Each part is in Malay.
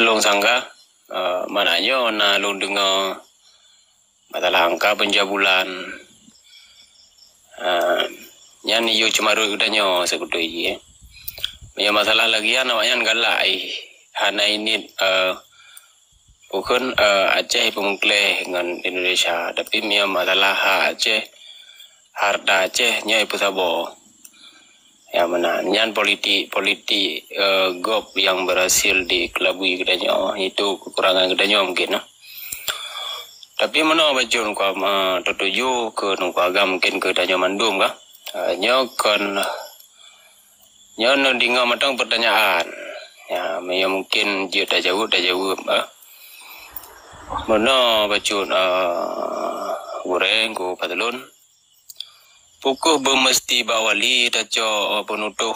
long sangga mananyo na long dengar masalah angka penjabulan nyan iyo cemaru udanyo sekutu ye ya masalah lagi ya namanya galai hana ini bukan Aceh pemengkleh dengan Indonesia tapi mia masalah Aceh harta Aceh nya ibu sabo ya mana nyan politik gop yang berhasil dikelabui kedanyo itu kekurangan kedanyo mungkin tapi mana bacun ko tertuju ke nungku agam mungkin ke danyo mandum kah nyokan nyono dinga matang pertanyaan ya mungkin dia dah jawab mana bacun goreng ko patalon pukul bermesti bawali taco penutup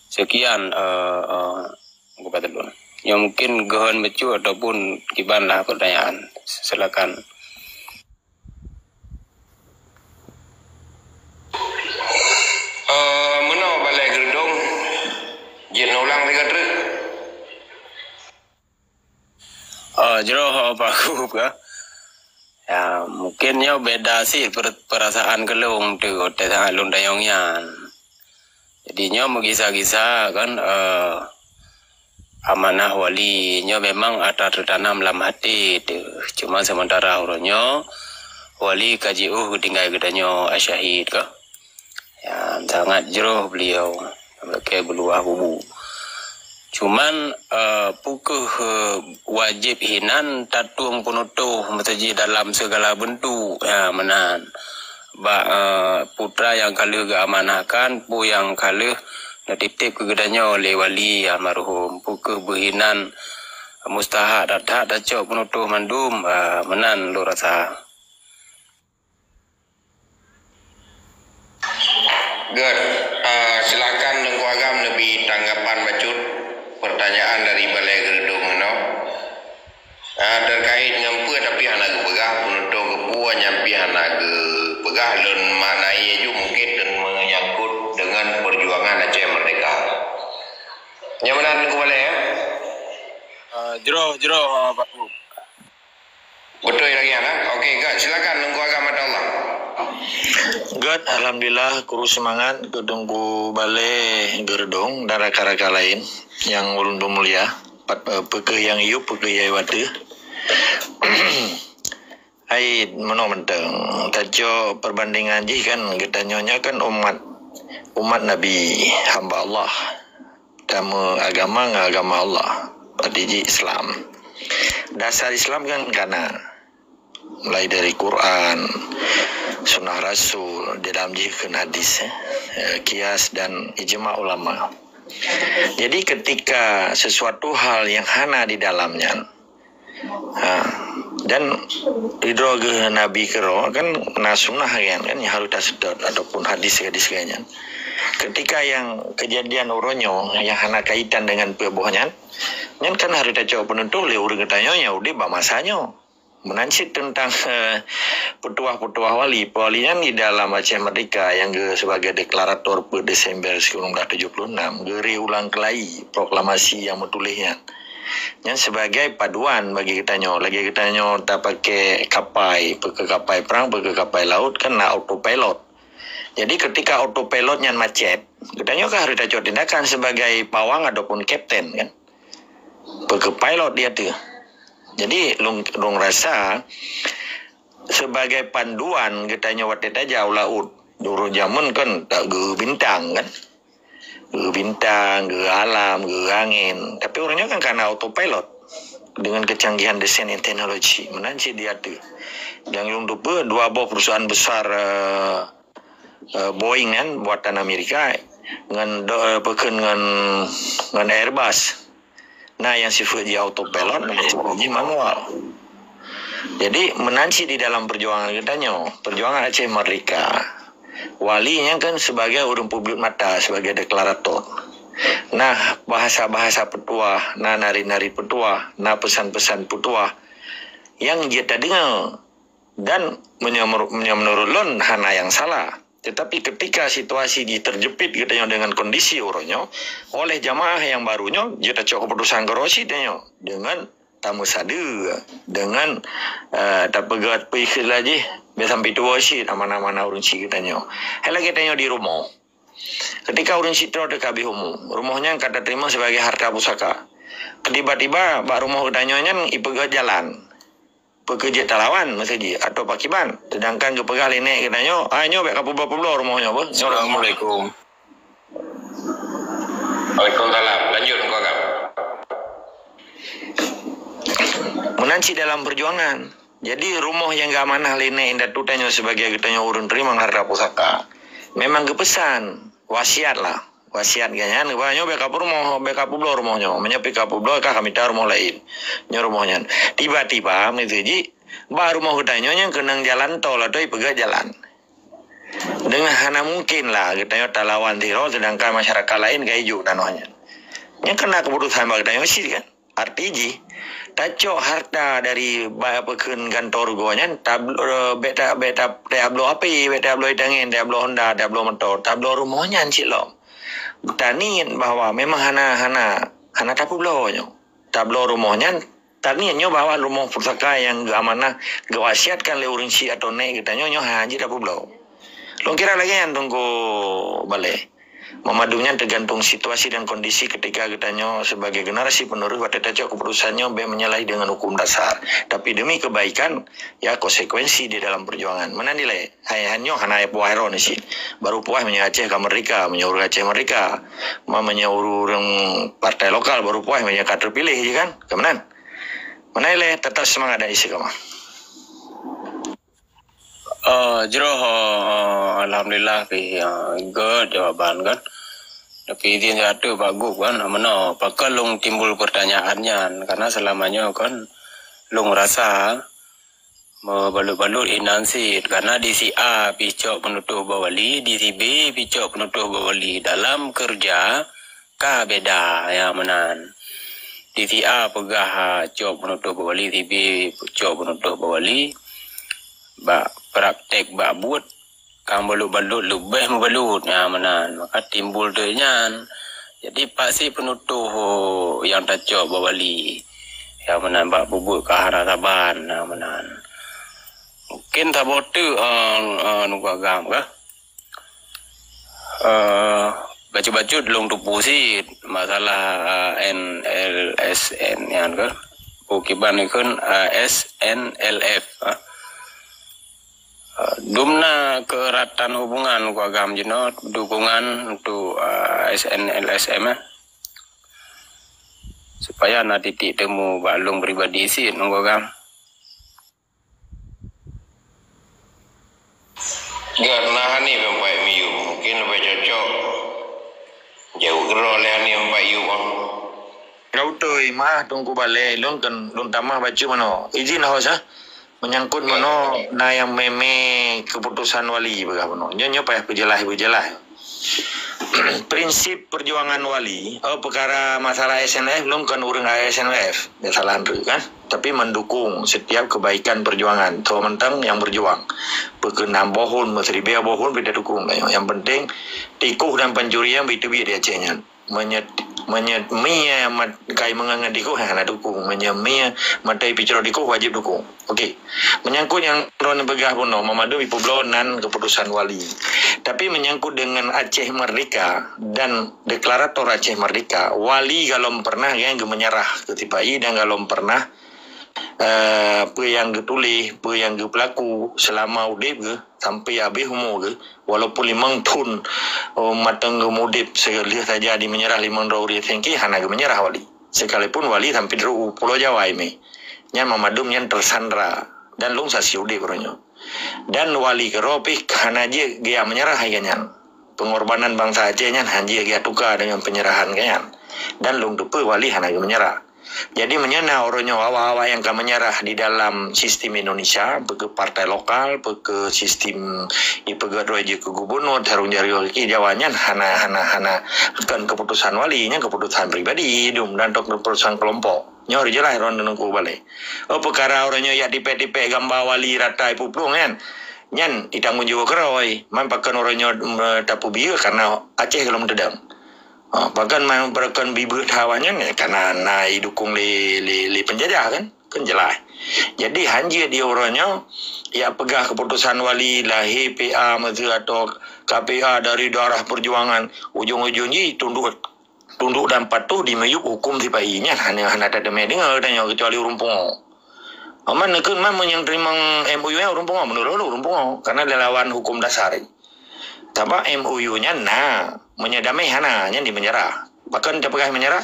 sekian ko patalon yang mungkin gahan becu ataupun kiban lah pertanyaan silakan. Mana balai gerdong jet ulang tiga truk jero baku ka ya mungkinnya beda sih perasaan kelung tu tentang alun dayongnya jadinya mengisah-kisah kan amanah walinya memang ada tertanam dalam hati tu cuma sementara orangnya wali kaji tinggal gedanya asyahid ka ya sangat jero beliau pakai beluah bubu cuman pukul wajib hinan tatung penutuh mesti dalam segala bentuk ya menan putra yang kali keamanahkan pu yang kali natip ke gedanya oleh wali almarhum pukul berhinan mustahak datang dacok penutuh mandum menan lo rasa good. Silakan Nengku Agam lebih tanggapan bacut pertanyaan dari balai gerdong terkait ngampu tapi anak pegah penutup kepua nyampi anak pegah dan maknai juga mungkin dan menyangkut dengan perjuangan Aceh Merdeka. Yang benar Nengku balai ya? Jero Pak Bu. Betul lagi anak. Okey, silakan Nengku Agam Allah. God, alhamdulillah kuru semangat kedungku balai gerdong dan raka-raka lain yang ulun mulia peke yang iu peke yai wate ai meno menteng tajo perbandingan ji kan kita nyonya kan umat Nabi hamba Allah dalam agama Allah berarti Islam dasar Islam kan kana mulai dari Quran sunnah Rasul di dalam jihad hadis kias dan ijma ulama. Jadi ketika sesuatu hal yang hana di dalamnya dan hidroge Nabi kero kan sunnah kan yang harus tasedot ataupun hadis kayaknya. Ketika yang kejadian uronyo yang hana kaitan dengan perbohongan kan harus taco penentu le urang katanya udah bamasanya menancik tentang petuah-petuah walinya di dalam Aceh Merdeka yang sebagai deklarator per Desember 1976 geri ulang kelai proklamasi yang menulisnya yang sebagai paduan bagi kitanya lagi kitanya tak pakai kapal perang pakai kapal laut kan autopilot jadi ketika autopilotnya macet kitanya kan harus ada tindakan sebagai pawang ataupun kapten kan pakai pilot dia tuh. Jadi lung rasa sebagai panduan kita nyawat jauh laut dulu zaman kan tak ge bintang kan ge bintang ge alam ge angin tapi orangnya kan karena autopilot dengan kecanggihan desain dan teknologi menanci dia tuh yang lupa dua buah perusahaan besar Boeing kan buatan Amerika dengan Airbus. Nah yang sifatnya autopilot menjadi manual. Jadi menanci di dalam perjuangan kitanya, perjuangan Aceh Merdeka. Walinya kan sebagai orang publik mata, sebagai deklarator. Nah bahasa-bahasa petuah, nah nari-nari petuah, nah pesan-pesan petuah yang dia dengar dan menurut lon hana yang salah. Tetapi ketika situasi terjepit katanya dengan kondisi uronyo oleh jamaah yang barunya, kita cok keputusan kerosi dengan tamu sadu dengan tak pegat pikir lagi sampai tua sih nama-nama urun si katanya. Hela katanya di rumah. Ketika urun si itu dekat umum, rumahnya kata terima sebagai harta pusaka. Tiba-tiba bak rumah katanya ipegat jalan. Pekerja talawan maksudnya atau pakiban, sedangkan ke pegal ini katanya nyo bek kapublo rumahnya apa. Assalamualaikum. Waalaikumsalam. Lanjut engkau kan. Menanci dalam perjuangan. Jadi rumah yang gak amanah lene indah tutanya sebagai katanya urun terima harta pusaka. Memang kepesan wasiat lah. Wasiat ganyan nyo bek kapublo rumahnya, menyepi kapublo kah kami taruh rumah lain. Nyo rumahnya. Tiba-tiba menuju baru mau katanya yang kenang jalan tol atau ipegat jalan. Dengan hana mungkin lah katanya talawan tiro sedangkan masyarakat lain kayak juk tanohnya. Yang kena keputusan katanya sih kan. Artinya taco harta dari pekeun kantor gonya tablo api, tablo itangin, tablo Honda, tablo motor, tablo rumahnya cik lo. Taniin bahwa memang hana tablo nyo. Tablo rumahnya taniannya bahwa rumah pusaka yang gak amanah gak wasiatkan le urun si atau nek katanya nyo haji tablo. Lo kira lagi yang tunggu balik. Memadunya tergantung situasi dan kondisi ketika katanya sebagai generasi penerus waktu itu keputusannya menyalahi dengan hukum dasar. Tapi demi kebaikan ya konsekuensi di dalam perjuangan. Mana nilai? Hanya hanya puah ni sih. Baru puah menyaceh ke mereka, menyuruh Aceh mereka, menyuruh orang partai lokal baru puah menyuruh terpilih, ya kan? Kemenan? Mana nilai? Tetap semangat dan isi kemah. Alhamdulillah good jawaban kan. Tapi dia jatuh bagus kan. Mana pakal long timbul pertanyaannya karena selamanya kan long rasa balut-balut inansi karena di si A picok penutup bawali, di si B picok penutup bawali dalam kerja kah beda ya menan. Di si A pegah cok penutup bawali, di B cok penutup bawali. Praktek buat kang balut-balut lebih membalut ya menan maka timbul denyan jadi pasti penutup yang tacok bawali ya menan bak bubuk ke arah taban ya menan mungkin tabotu nunggu agam kah baca-baca belum tupu sih masalah NLSN yang kah bukiban ikun SNLF dumna keratan hubungan ku agam jeno dukungan untuk SNLSM supaya na titik temu balung pribadi sih nunggu agam Karena hani mempai miu mungkin lebih cocok jauh gero oleh hani mempai yu bang. Kau tu mah tunggu balik long kan long tamah baca mana izin hosa menyangkut mana na yang meme keputusan wali begah mana nyo payah berjelas prinsip perjuangan wali perkara masalah SNF belum kan urang SNF salah kan tapi mendukung setiap kebaikan perjuangan so mentang yang berjuang pekenam bohon seribu bohon beda dukung yang penting tikuh dan pencurian itu biar dia cenyan menyemia kai mengangan diko hana dukung menyemia matai picro diko wajib dukung. Okey. Menyangkut yang ron begah puno memadu piblonan keputusan wali. Tapi menyangkut dengan Aceh Merdeka dan deklarator Aceh Merdeka, wali kalau pernah yang menyerah ketipai dan kalau pernah apa yang getulih, apa yang pelaku selama udip ke sampai habis umur ke walaupun 5 tahun matang mudip sekali saja di menyerah 5 tahun tengki hana ke menyerah wali sekalipun wali sampai dulu Pulau Jawa ini nya mamadum yang tersandra dan lung sasi udip ronyo dan wali keropik hana je dia menyerah kayaknya pengorbanan bangsa Aceh nya hanya dia tukar dengan penyerahan kayaknya dan lung dupe wali hana ke menyerah. Jadi menyana orangnya awal-awal yang akan menyerah di dalam sistem Indonesia, ke partai lokal, ke sistem ipegadoi ke gubernur, tarung jari lagi jawanya hana kan keputusan walinya keputusan pribadi, dan keputusan kelompok. Nyori jelas orang nunggu balik. Perkara orangnya ya dipe gambar wali rata ipuplung kan. nyan ditanggung juga keroi man pakan orangnya tapu biu karena Aceh kalau tedang bahkan man pakan bibu tawanya karena nai dukung li penjajah kan jelas. Jadi hanji dia orangnya ya pegah keputusan wali lahir PA atau KPA dari darah perjuangan ujung-ujungnya tunduk dan patuh di mayup hukum si bayinya hanya ada dengar tanya kecuali rumpung. Aman nekun man yang terima MOU-nya rumpung menurut rumpung karena dia lawan hukum dasar. Tapi MOU-nya menyadami hananya di menyerah. Bahkan dia pegah menyerah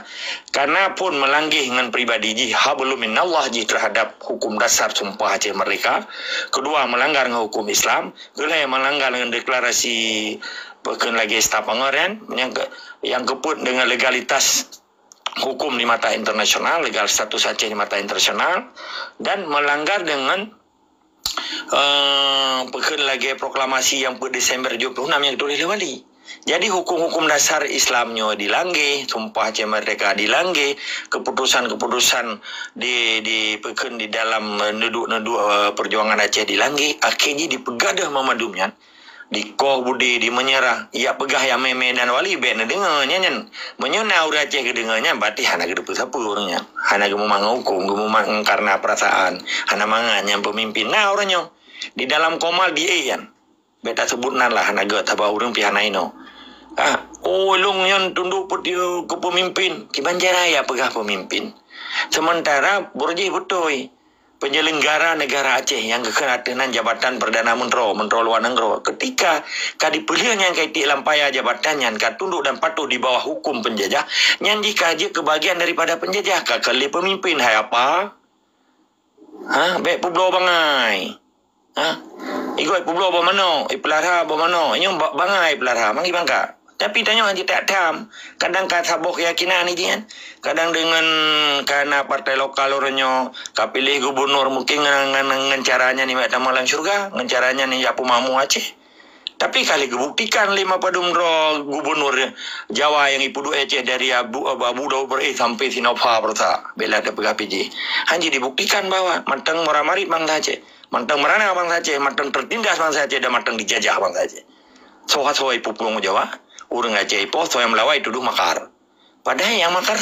karena pun melanggih dengan pribadi ji hablum minallah ji terhadap hukum dasar sumpah Aceh Merdeka. Kedua melanggar dengan hukum Islam, kedua melanggar dengan deklarasi bahkan lagi Stapangoran yang keput dengan legalitas hukum di mata internasional, legal status Aceh di mata internasional, dan melanggar dengan bahkan lagi proklamasi yang per Desember 26 yang ditulis oleh wali. Jadi hukum-hukum dasar Islamnya dilangge, sumpah Aceh Merdeka dilangge, keputusan-keputusan di dalam neduk perjuangan Aceh dilangge, akhirnya dipegadah Mamadumnya. Di koh budi di menyerah ia pegah yang meme dan wali ben dengannya nyen menyona ura Aceh kedengannya berarti hana gede apa orangnya hana gemu manghukum gemu mang karena perasaan hana manganya pemimpin orangnya di dalam komal di yan beta sebutnan lah hana gede tabah urang pihana ino long yang tunduk putih ke pemimpin kibanjara ya pegah pemimpin sementara borji betul penyelenggara negara Aceh yang kekenatan jabatan Perdana Menteri Luar Negeri ketika kadipilihan yang kaitik lampaya jabatannya tunduk dan patuh di bawah hukum penjajah yang dikaji kebagian daripada penjajah kakali pemimpin hai apa baik publo bangai ikut publo bamano ipelara bamano ini bangai pelara mangi bangka. Tapi tanya aja tak tam. Kadang kata sabok keyakinan ini kan. Kadang dengan karena partai lokal orangnya kapilih gubernur mungkin dengan caranya ni mak malang syurga, dengan caranya ni Apu Mamu Aceh. Tapi kali kebuktikan 5 padumro gubernur Jawa yang ipudu Aceh dari Abu Daud sampai Sinopha berta bela ada pegah PJ. Hanya dibuktikan bahwa mantang meramari bangsa Aceh, mantang merana bangsa Aceh, mantang tertindas bangsa Aceh dan mantang dijajah bangsa Aceh. Soha-soha ipu pulang Jawa. Urang Aceh poso yang melawai tuduh makar. Padahal yang makar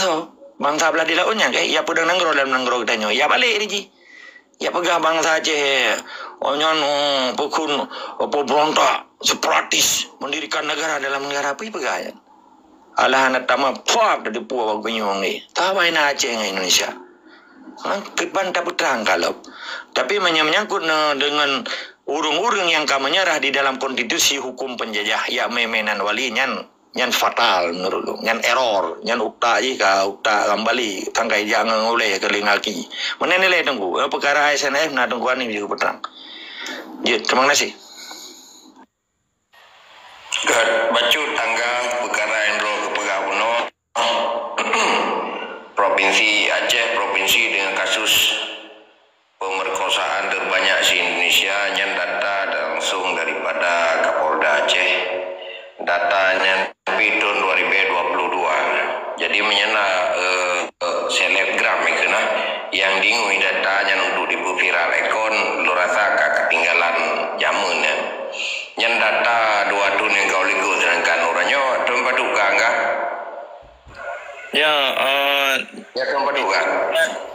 bangsa belah di lautnya kayak ya pedang nanggro dalam nanggro tanya. Ya balik ini. Ya pegah bangsa Aceh. Onyon pekun berontak separatis mendirikan negara dalam negara apa pegah ya. Alah anak tama pap dari puak benyong ni. Tahu ina Aceh dengan Indonesia. Keban tak terang kalau. Tapi menyangkut dengan urung-urung yang kamu menyerah di dalam konstitusi hukum penjajah ya memenan wali nyan fatal menurut lu nyan error nyan ukta jika ukta kembali tangkai jangan oleh kelingaki menenilai tunggu perkara SNF na tungguan ini juga perang terima kasih bacu tangga perkara Endro Kepegabuno Provinsi Aceh provinsi dengan kasus pemerkosaan terbanyak di Indonesia yang data langsung daripada Kapolda Aceh datanya tahun 2022 jadi menyena selebgram ikena yang dingui datanya untuk dibu viral ekon lu rasa ketinggalan jamun yang data 2 tahun yang kau liku sedangkan orangnya tempat duka enggak ya tempat duka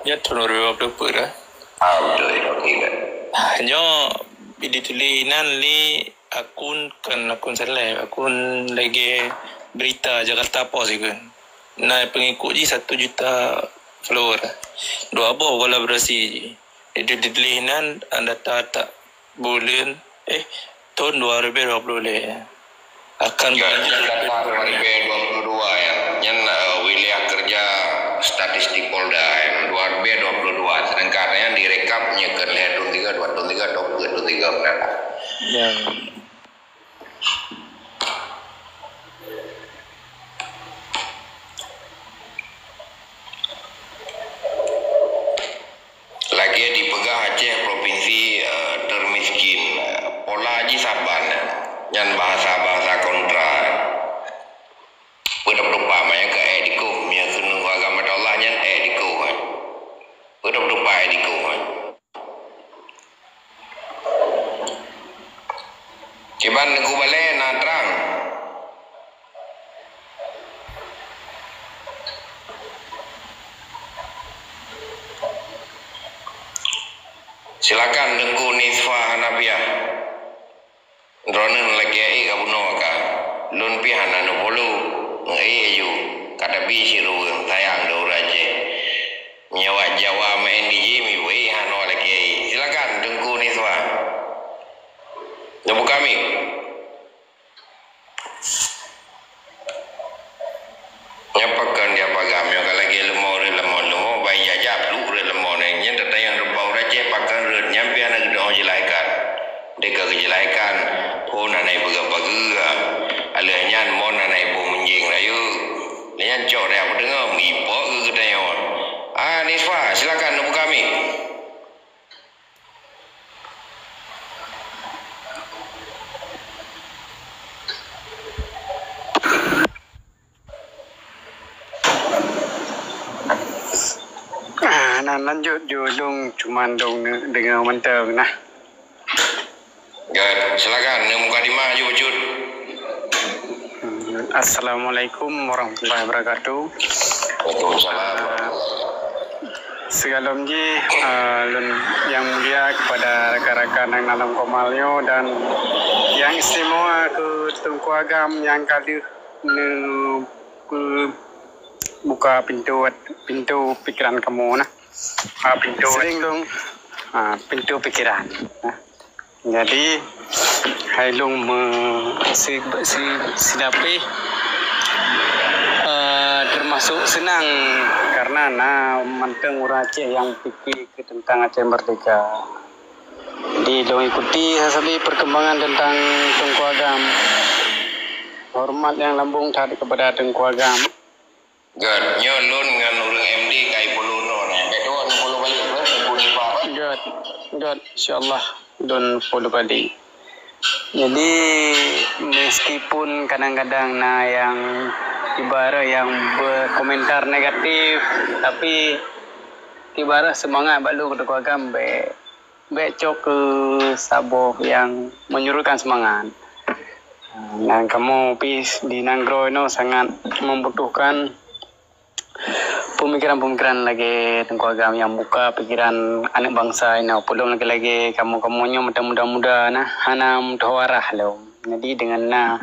ya tahun 2020 dah. Betul tidak. Hanya ditulinan li akun seleb akun lagi berita Jakarta Post kan. Nah pengikut je 1 juta follower. Dua abah kolaborasi. Itu ditulinan data tak bulan tahun 2020 akan berlanjut data 2022 ya. Yang wilayah kerja statistik Polda yang 2022 sedangkan yang direkapnya ke tahun 3 berapa ya lagi di Pegah Aceh provinsi termiskin pola Haji Saban yang bahasa-bahasa kontra berupa maya ke ediko mia kenu agama Allah yang ediko berupa ediko Silakan Tengku Balai nak terang. Silakan Tengku Nisfa Hanabiah. Dronen lagi ai kabuno ka. Lun pihan anu bolu ngai ayu kata bi siru tayang do raje. Nyawa Jawa main di Jimi we hano lagi ai. Silakan Tengku Nisfa. Nyabu kami. Nyapakan dia pagam yo kalagi lemor bayi aja lu lemor nya tayang do bau raje pakan red nyampi anak do jelaikan. Deka kejelaikan pun anai baga-baga alahnya mon anai bu menjing rayu nyan cok dia apa dengar mipo ke kedai on. Nisfa silakan nombor kami. Lanjut julung cuman dong dengan menteng nah. Ya, silakan nombor kadimah ju wujud. Assalamualaikum warahmatullahi wabarakatuh. Waalaikumsalam. Segala yang mulia kepada rakan-rakan yang dalam Komalio dan yang istimewa ke Tengku Agam yang kali buka pintu pikiran kamu nah. Pintu pikiran. Nah. Jadi Hailung sidapi termasuk senang karena manteng Aceh yang fikir tentang Aceh Merdeka. Di dong ikuti hasil perkembangan tentang Tengku Agam. Hormat yang lambung tadi kepada Tengku Agam. God, nyolun dengan urang MD kai puluno nah. Bedo 60 balik God, insyaallah don 10 balik. Jadi meskipun kadang-kadang yang ibarat yang berkomentar negatif, tapi ibarat semangat balu ke Tengku Agam becok ke Saboh yang menyuruhkan semangat. Dan kamu di Nanggro ini sangat membutuhkan pemikiran lagi Tengku Agam yang buka pikiran anak bangsa ini. Belum lagi kamunya muda-muda nah hana mutawarah lo. Jadi dengan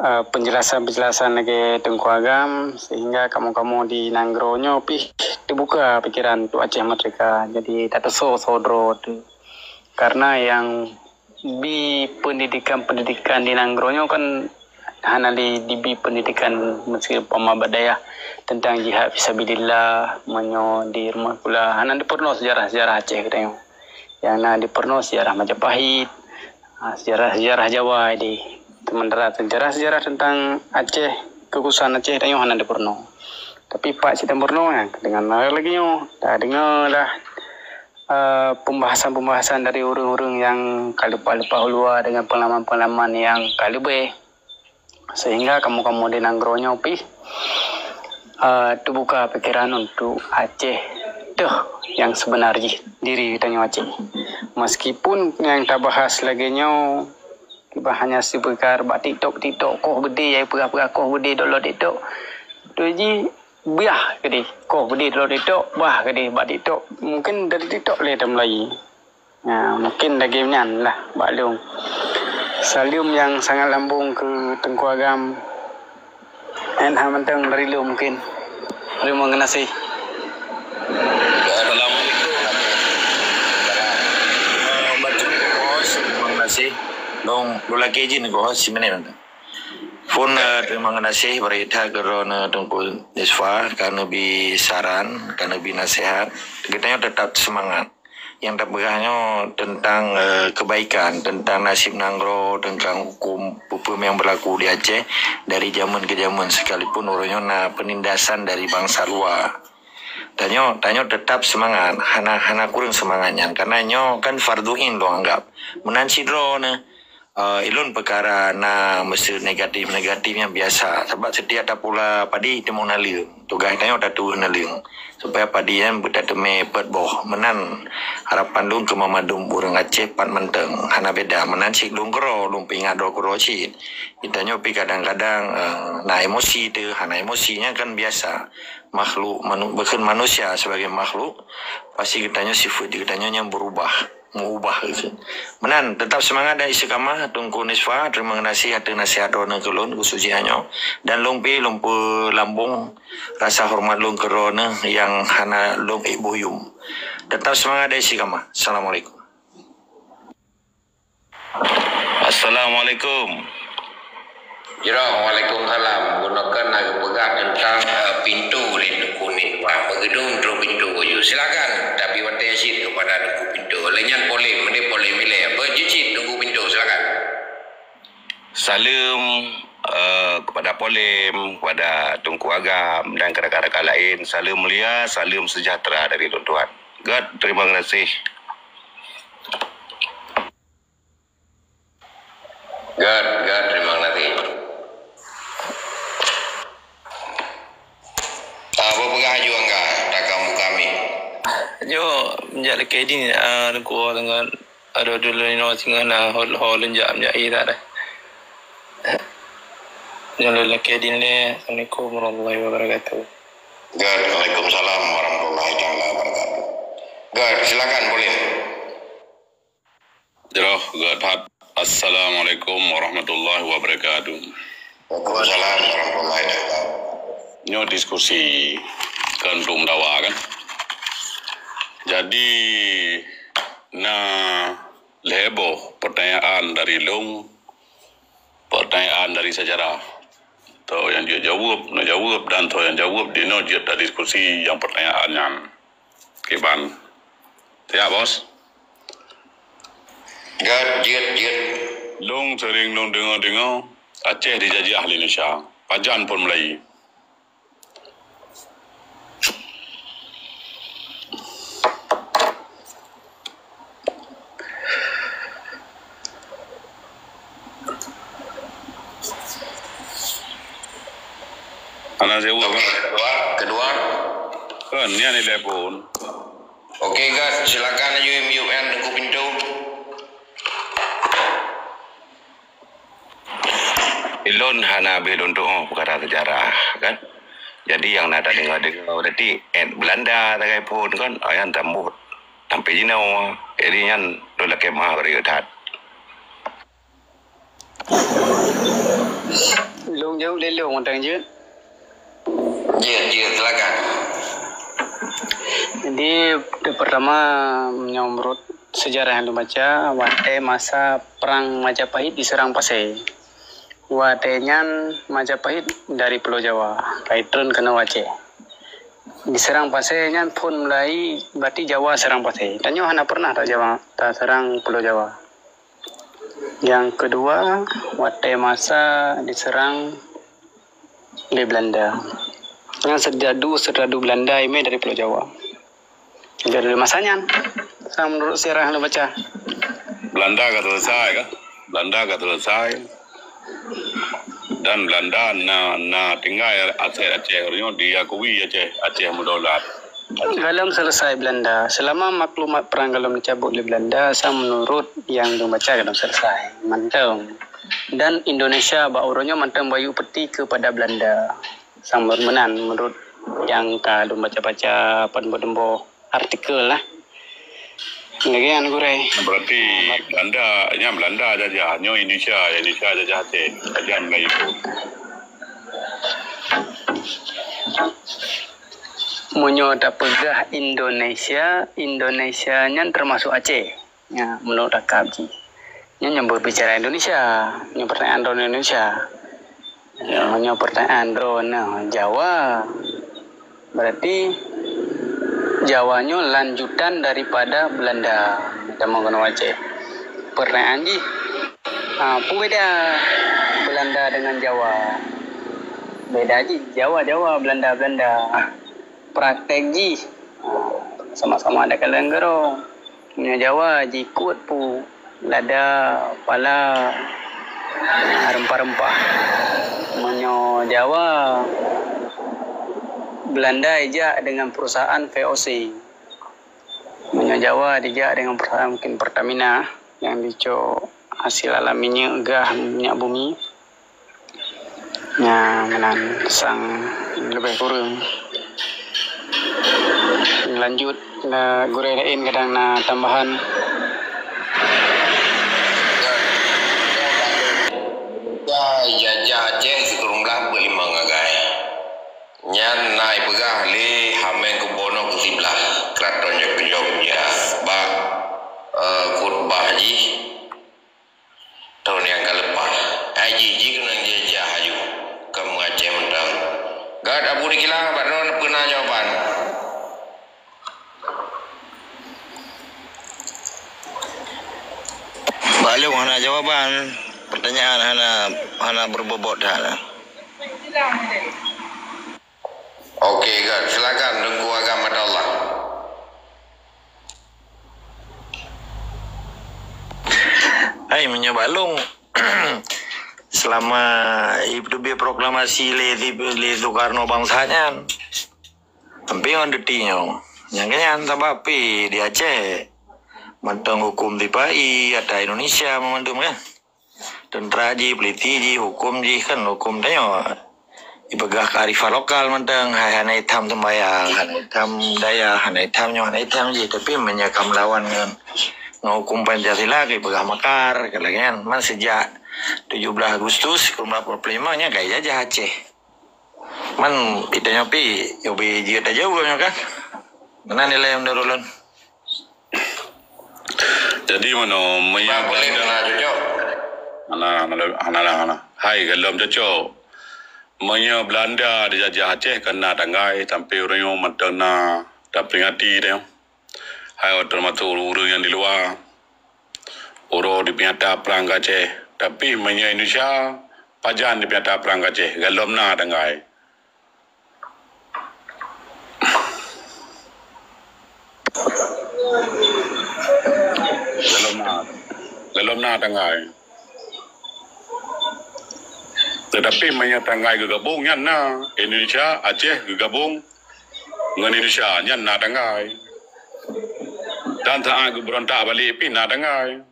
penjelasan lagi Tengku Agam sehingga kamu di Nanggronya dibuka pikiran tu Aceh Merdeka. Jadi tak sodro tu. Karena yang di pendidikan di Nanggronya kan hana di pendidikan meski pemabadaya tentang jihad fisabilillah menyo di rumah pula hana diperno sejarah Aceh katanya yang diperno sejarah Majapahit sejarah Jawa di sementara sejarah tentang Aceh kekhususan Aceh katanya hana diperno tapi Pak Cita Murno dengan lagi dah dengar lah pembahasan dari urung-urung yang kalupa ulua dengan pengalaman yang kalube sehingga kamu di Nanggronya terbuka pikiran untuk Aceh yang sebenarnya diri tanya Aceh meskipun yang tak bahas lagi kita hanya sebekar buat TikTok koh gede ya pegah koh gede dolo TikTok tu ji biah gede koh gede dolo TikTok bah gede buat TikTok mungkin dari TikTok le mulai mungkin lagi nyan lah balung Salim yang sangat lambung ke Tengku Agam Enha menteng dari lu mungkin terima kasih. Assalamualaikum. Terima kasih. Dong lagi izin ko si menen. Phone terima kasih berita kerana Tengku Nisfa karena bi saran karena bi nasihat kita tetap semangat. Yang terbegahnya tentang kebaikan, tentang nasib Nanggro, tentang hukum yang berlaku di Aceh dari zaman ke zaman sekalipun orangnya penindasan dari bangsa luar. Tanyo tetap semangat, hana kurang semangatnya karena nyo kan farduin lo anggap. Menansi dro ilun perkara na mesti negatifnya biasa sebab setiap ada pula padi temu naliung tugas tanya datu naliung supaya padi yang berdateme boh menan harapan lung ke mamadum burung Aceh pat menteng hana beda menan sik lung kero lung pingat do kero cit kitanya pi kadang-kadang na emosi tu hana emosinya kan biasa makhluk bukan manusia sebagai makhluk pasti kitanya sifat kitanya yang berubah mengubah gitu. Menan tetap semangat dan istiqamah tunggu nisfa terima kasih atas nasihat dona kelon kusujiannya dan lumpi lambung rasa hormat lung kerona yang hana lung ibuyum tetap semangat dan istiqamah. Assalamualaikum. Assalamualaikum. Waalaikumsalam. Gunakan lagu pegang tentang pintu di kuning. Wah, begedung dua pintu. Silakan. Tapi waktu asyik kepada duku pintu. Lenyan boleh, mending boleh milih. Berjicit duku pintu. Silakan. Salam kepada Polim, kepada Tunku Agam dan rakan-rakan lain. Salam mulia, salam sejahtera dari Tuhan. God, terima kasih. God, terima kasih. Apa pegah juga enggak? Tak kamu kami. Yo, menjadi kedin aku dengan ada dulu ni orang tinggal hol lenjak menjadi tak ada. Yang lelaki kedin ni, Assalamualaikum warahmatullahi wabarakatuh. God, Waalaikumsalam warahmatullahi wabarakatuh. God, silakan boleh. Jeroh, God, Assalamualaikum warahmatullahi wabarakatuh. Waalaikumsalam warahmatullahi wabarakatuh. Nyo diskusi kan belum dawa kan. Jadi lebo pertanyaan dari Long, pertanyaan dari sejarah. Tahu yang dia jawab, dan tahu yang jawab dia ada diskusi yang pertanyaan kiban. Ya bos. God, jit. Long sering dengar Aceh dijajah oleh Indonesia. Pajan pun Melayu. Anak saya Kedua. kan ni ada telepon. Okey, God, silakan UMUN duku pintu. Ilon hana belon tu perkara sejarah kan. Jadi yang nak dengar berarti Belanda tak pun kan ayan tambut sampai jinau jadi yang dola kemah berikat. Long jauh lelong orang je. Jit, silakan. Jadi pertama menurut sejarah yang dibaca waktu masa perang Majapahit diserang Pasai. Watenyan Majapahit dari Pulau Jawa, kaitan kena Aceh. Diserang Pasai nyan pun mulai berarti Jawa serang Pasai. Tanya hana pernah tak Jawa tak serang Pulau Jawa. Yang kedua waktu masa diserang oleh Belanda. Yang serdadu Belanda ini dari Pulau Jawa. Jadi masanya menurut sejarah yang dibaca. Belanda kata selesai kan? Belanda kata selesai. Dan Belanda na tinggal Aceh diakui Aceh Mudolat. Galam selesai Belanda. Selama maklumat perang galam dicabut oleh Belanda, saya menurut yang dibaca galam selesai. Mantap. Dan Indonesia bauronya mantap bayu peti kepada Belanda. Sama menan menurut yang kalau baca-baca dembo artikel lah. Lagian gurai. Berarti Belanda jajah, Indonesia jajah Aceh, jajah Melayu. Munyo tak pegah Indonesia-nya termasuk Aceh. Ya, menurut Rakabji. Yang berbicara Indonesia, yang pertanyaan drone Indonesia. Yang pertanyaan drone Jawa. Berarti Jawanya lanjutan daripada Belanda. Kita mau kena Aceh. Pertanyaan ji. Apa beda Belanda dengan Jawa? Beda ji. Jawa, Belanda. Praktek ji. Sama-sama ada kalian gerong. Punya Jawa ji kuat pu. lada pala rempah-rempah. Menyo Jawa Belanda ejak dengan perusahaan VOC. Menyo Jawa dijak dengan perusahaan mungkin Pertamina yang dicok hasil alaminya gas minyak bumi. Ya, menan sang lebih kurang. Lanjut na gurein kadang na tambahan. Jajah Aceh sekurang belah berlima ngagai. Nyan naik pegah li hameng ke bono ke sebelah keraton Jogja. Ba khutbah haji tahun yang lepas. Haji kena jajah haju kamu Aceh mentang. Gad abu dikilang Pak Non pernah jawaban. Balik mana jawaban pertanyaan hana berbobot dah. Okey, Gad, silakan tunggu agama Allah. Hai menyobalung selama hidup proklamasi le Soekarno bangsanya hampir on detinya yang kenyan tapi di Aceh mentang hukum di PAI ada Indonesia memandum kan tentara ji polisi ji hukum ji kan hukum tanya ibegah kearifan lokal mentang hanai tam sembayang hanai tam daya hanai tam ji tapi menyakam lawan kan hukum Pancasila ke ibegah makar kalian man sejak 17 Agustus 1945 nya kayak jajah Aceh man pitanya pi yobi jiga ta jauh kan mana nilai yang dorolon jadi mana maya boleh mana cocok ana hai galam cocok maya Belanda dijajah Aceh kena tanggai sampai orang yang mentena tak peringati dia hai termasuk urang yang di luar orang di piata perang Aceh tapi maya Indonesia pajan di piata perang Aceh galam na tanggai Dalam na tanggai. Tetapi banyak tanggai gegabung nyan na Indonesia Aceh gegabung dengan Indonesia nyan na tanggai. Dan tak berontak balik pi na tanggai.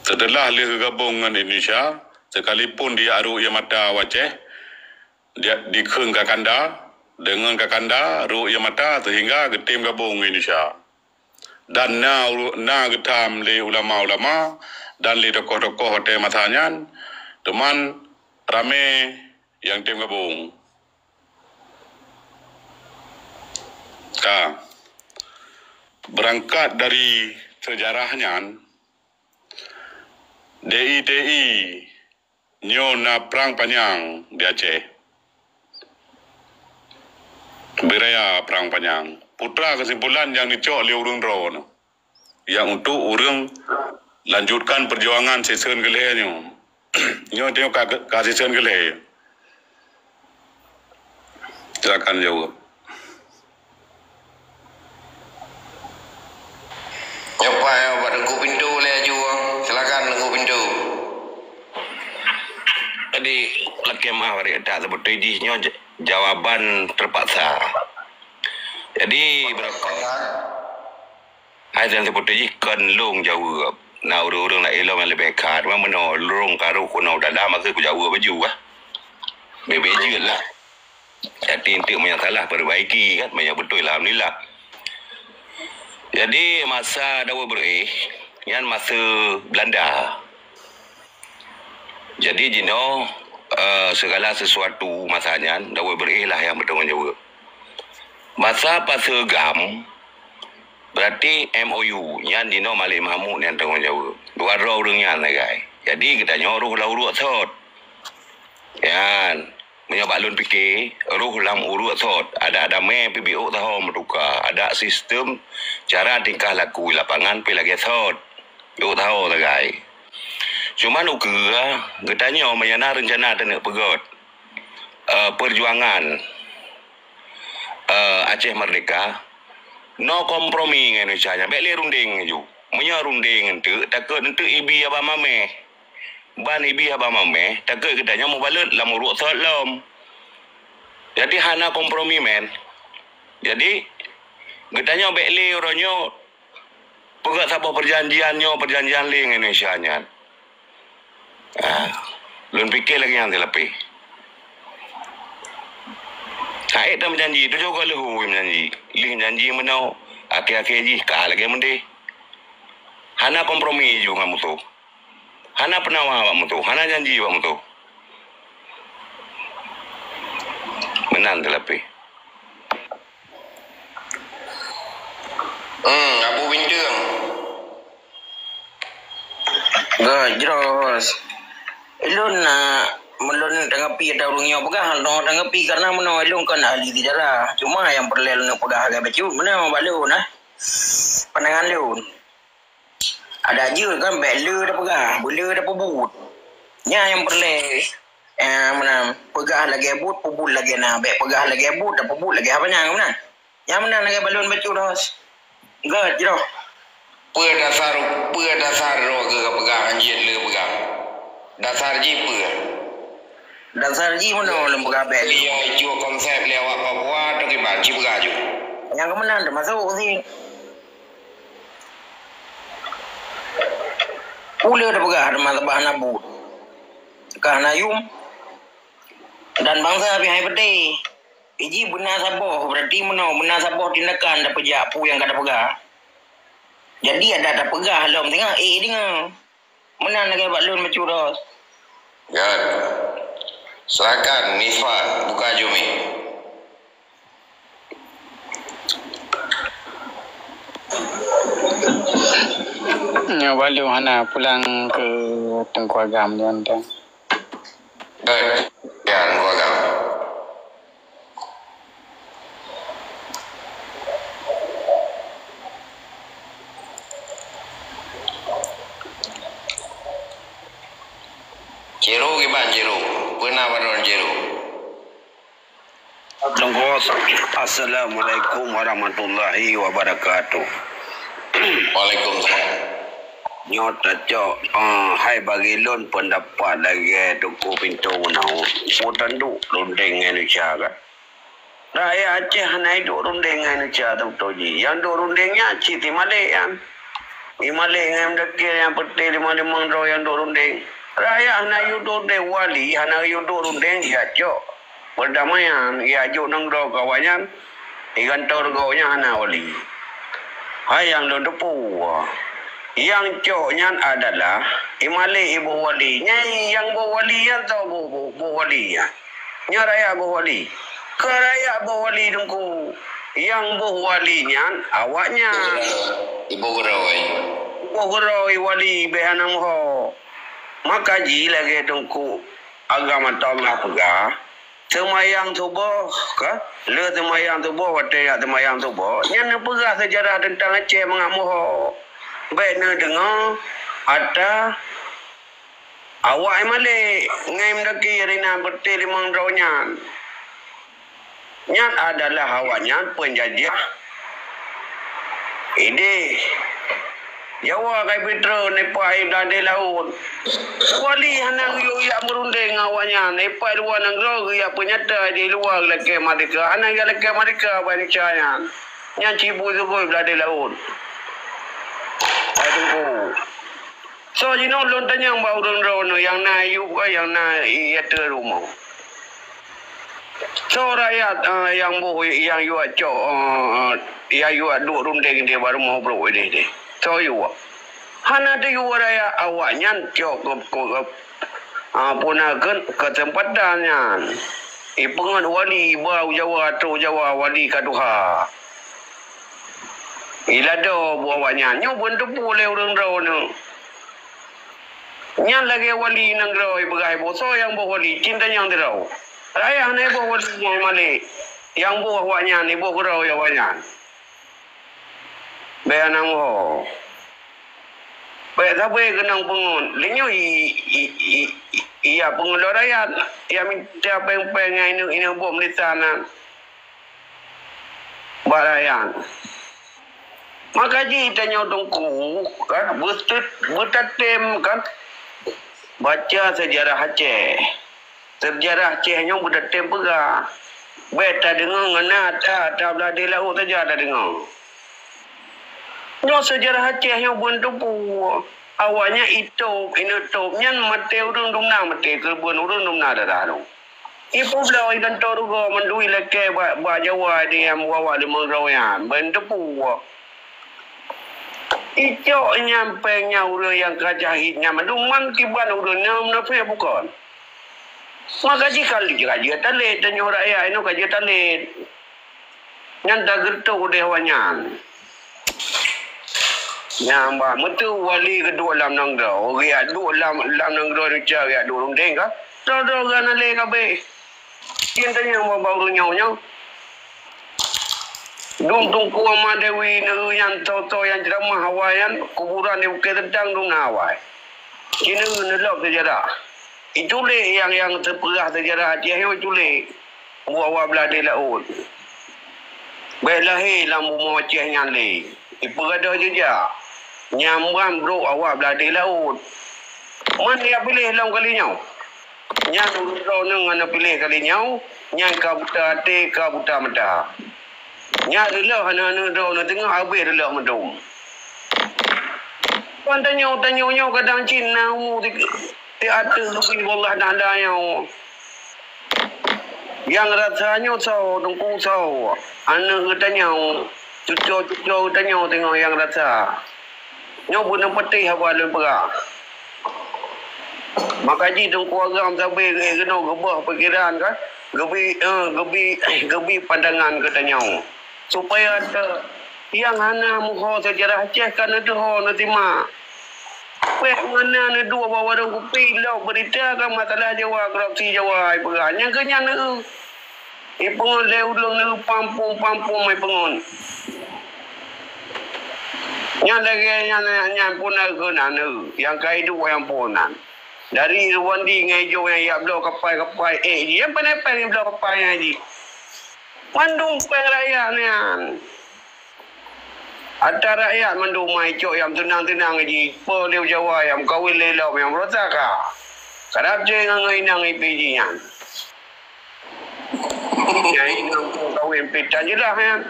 Setelah dia gegabung dengan Indonesia, sekalipun dia aru ia mata Aceh, dia dikeng Kakanda dengan Kakanda ru ia mata sehingga getim gabung Indonesia dan na getam le ulama-ulama dan le tokoh-tokoh hotel masanya teman rame yang tim gabung berangkat dari sejarahnya DITI nyona perang panjang di Aceh beraya perang panjang. Putra kesimpulan yang dicok oleh urang Ron yang untuk urang lanjutkan perjuangan season gelehnya. Nyo tengok kasih season geleh. Silakan jawab. Nyopa ya buat tengku pintu le juga. Silakan tengku pintu. Tadi lekem awak tak sebut tadi jawaban terpaksa. Jadi berapa? Ada sebut tadi kan long jawab. Nah urang nak elok yang lebih kat. Mana mana long karu kuno dalam masa ku jawab baju ah. Bebeji lah. Jadi inti yang salah perbaiki kan, banyak betul alhamdulillah. Jadi masa dawa bereh, yang masa Belanda. Jadi jino segala sesuatu masanya dawa bereh lah yang bertanggung jawab. Masa pasegam berarti MOU yang dino Malik Mahmud yang tanggung jawab. Dua orang yang guys. Jadi kita nyuruh urut sot. Yan menyebab lun fikir ruh lam urut sot. Ada PBO tahu merduka. Ada sistem cara tingkah laku lapangan pi lagi sot. Yo tahu tak guys. Cuma getanya menyana rencana tenek pegot perjuangan Aceh Merdeka no kompromi ngan Indonesia nya bele runding ju munya runding ente takut ente ibi aba mame ban ibi aba mame takut kedanya mau balut la mu ruak salam jadi hana kompromi men jadi kedanya bele oronyo pegat sabah perjanjian le Indonesia nya lun fikir lagi yang lebih kait dah menjanji tu juga lehu menjanji lih janji menau akhir-akhir ji kah lagi mende hana kompromi ju ngamu tu hana penawa kamu tu hana janji kamu tu menan lebih Abu Bintang Gajros Ilun melun dengan pi ada orangnya pegah no dengan pi karena meno ilun kan ahli di jara cuma yang perlu nak pegah agak becu mana balu nah pandangan lun ada je kan belu dah pegah bulu dah pebut nya yang perlu mana pegah lagi but pebut lagi nah be pegah lagi but dah pebut lagi apa nya mana yang mana lagi balun becu ros gajros Pue dasar ro ke pegah anjir le pegah dasar ji pue dasar ji mana lembaga be dia itu konsep lewat Papua tu ke banci pegah ju yang kemenang dah masuk sih pula dah pegah ada masa bahan abut kahna yum dan bangsa bihai pede iji benar sabah berarti mana benar sabah tindakan dah pejak pu yang kada pegah jadi ada pegah lom tengah dengar mana nak buat lun mecuros ya silakan Nisfa buka Jumi Ya balu hana pulang ke Tengku Agam dia anda. Ya Tengku Agam Jero gimana Jero? Pernah baron Jero? Assalamualaikum warahmatullahi wabarakatuh. Waalaikumsalam. Nyota cok, hai bagi lon pendapat lagi tuku pintu nau. Putan du rundeng Indonesia kan. Raya Aceh hanai du rundeng Indonesia tu ji. Yang du rundengnya Citi Malay yang. Malay yang dekir yang peti 55 ro yang du rundeng. Raya hanai yu du de wali, hanai yu du rundeng ya cok. Perdamaian ya ju nang ro kawanyan. Ikan torgonya hana wali. Hai yang du depu. Yang coknya adalah Imali ibu wali. Nyai yang bu wali yang tahu bu wali ya. Nyaraya bu wali. Keraya bu wali dengku. Yang bu walinya awaknya. Ibu Geroi. Ibu Geroi wali behanam ho. Maka ji lagi dengku agama taulah pegah. Semayang tubuh ka? Le semayang tubuh wataya semayang tubuh. Yang pegah sejarah tentang Aceh mengamu ho. Baik nak dengar ada awak Malay ngai mendaki rina berti 5 tahun nyat adalah awaknya penjajah ini Jawa kai Petro nepai dade laut wali hanang yu ya merundeng awaknya nepai luar negara ya penyata di luar leke Madika hanang ya leke Madika bancanya nya cibu tu dade laut. So lon tanya bau rono yang na yu yang na iate rumah. So rakyat yang bu yang yu aco ya yu adu rundeng dia baru mau bro ini. So yu. Hana de yu raya awaknya cok punakan kesempatannya. Ipengan wali bau Jawa tu Jawa wali kaduha. Ilado buawanya nyo pun tu boleh orang rono. Nyan lagi wali nang roi begai boso yang bo wali cinta yang dirau. Raya ne bo wali yang Malay. Yang bo awaknya ni bo roi awaknya. Beanang ho. Be sabe kenang pengun. Linyo iya pengun rakyat. Ya minta peng-peng ini bom di sana. Barayan. Maka ji tanya dongku kan bertatem kan baca sejarah Aceh. Sejarah Acehnya bertatem pega. Beta dengar ngana tak belah di laut saja ada dengar. Nyo sejarah Acehnya bentuk awalnya itu nyan mate urung dumna mate kerbun urung dumna dah tu. Ibu belah ikan toru go mendui leke ba Jawa dia bawa di mengrawian bentuk Ijo nyampenya urang yang kajahitnya menduman kiban urang nafe bukan. Maka jika kaji talit dan rakyat itu kaji talit. Nyanda gertu dewanyan. Nyamba metu wali kedua lam nangro. Ria dua lam nangro ni cari dua rundeng ka. Dodo gana le kabe. Kintanya bawa nyau. Dum tungku ama Dewi nu yang toto yang ceramah Hawayan kuburan di Bukit Tedang dum Hawai. Kini nelok sejarah. Itu le yang terperah sejarah Aceh itu le. Buat belah di laut. Baiklah lambu mau Aceh yang le. Iperada jejak. Nyambang bro awak belah di laut. Mana yang pilih lam kalinya? Yang urau nang ana pilih kalinya. Yang kabuta te kabuta mata. Nya dulu hana do na tengah habis dulu mendung. Pan tanya kadang Cina mu ti ada lebih wallah nada yang rasanya sau dongku sau ana tanya cucu tanya tengok yang rasa. Nyo pun peti haba le perah. Maka ji dongku agam sampai kena gebah pikiran kan. Gebi pandangan katanya. Supaya ada yang hana muho sejarah Aceh kan ada ho nanti mak. Pek mana ni dua bawa dong kupi lau berita kan masalah Jawa korupsi Jawa iperanya kenya ne. Ipengon le ulung ne pampung mai pengon. Yang lagi yang puna kena ne yang kai dua yang puna. Dari Rwandi ngejo yang ya blo kapai dia pandai blo kapai haji. Mandung rakyat ni an. Ada rakyat mandung mai cok yang tenang-tenang haji. Poliu Jawa yang kawin lelau yang rosaka. Kadap je ngai nang IPG yang. Nyai nang kawin pita je lah kan.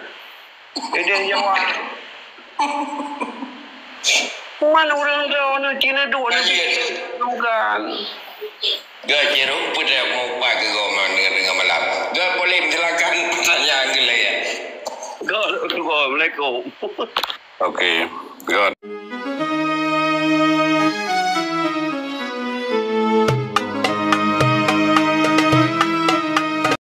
Ide Jawa. Mana orang Jawa Cina dua ni bukan. Gajiru pada mau pakai goman dengan malam. Gak boleh silakan tanya gila ya. Assalamualaikum. Okay, good.